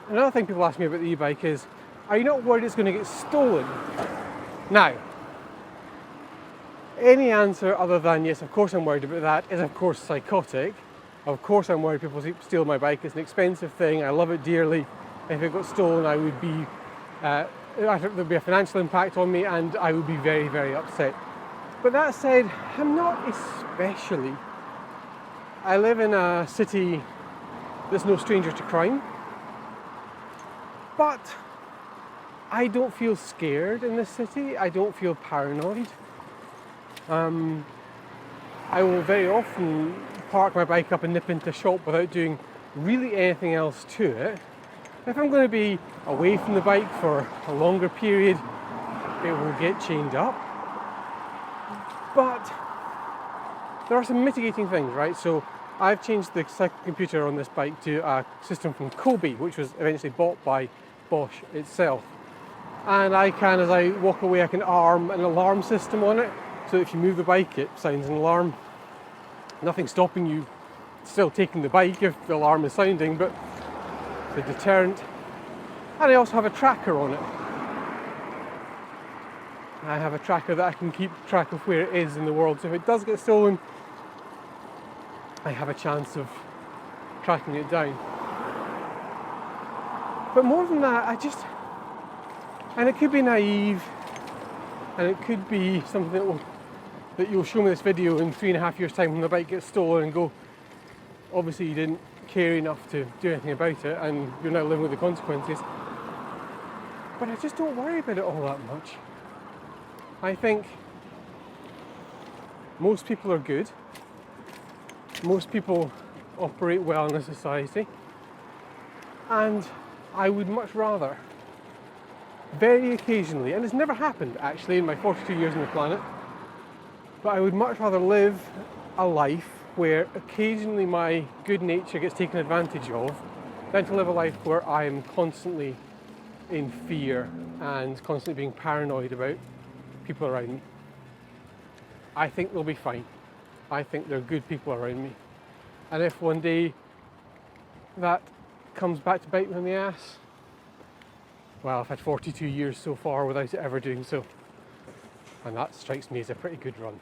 Another thing people ask me about the e-bike is, are you not worried it's going to get stolen? Now, any answer other than yes, of course I'm worried about that is of course psychotic. Of course I'm worried people steal my bike. It's an expensive thing. I love it dearly. If it got stolen, I would be, there'd be a financial impact on me and I would be very, very upset. But that said, I'm not especially. I live in a city that's no stranger to crime. But I don't feel scared in this city. I don't feel paranoid. I will very often park my bike up and nip into a shop without doing really anything else to it. If I'm going to be away from the bike for a longer period, it will get chained up. But there are some mitigating things, right? So I've changed the computer on this bike to a system from Kobe, which was eventually bought by Bosch itself. And I can, as I walk away, I can arm an alarm system on it. So if you move the bike, it sounds an alarm. Nothing stopping you still taking the bike if the alarm is sounding, but the deterrent. And I also have a tracker on it. I have a tracker that I can keep track of where it is in the world. So if it does get stolen, I have a chance of tracking it down. But more than that, and it could be naive, and it could be something that you'll show me this video in 3.5 years' time when the bike gets stolen and go, obviously you didn't care enough to do anything about it and you're now living with the consequences. But I just don't worry about it all that much. I think most people are good. Most people operate well in a society. And I would much rather, very occasionally, and it's never happened actually in my 42 years on the planet, but I would much rather live a life where occasionally my good nature gets taken advantage of than to live a life where I am constantly in fear and constantly being paranoid about people around me. I think they'll be fine. I think they're good people around me. And if one day that comes back to bite me in the ass, well, I've had 42 years so far without it ever doing so. And that strikes me as a pretty good run.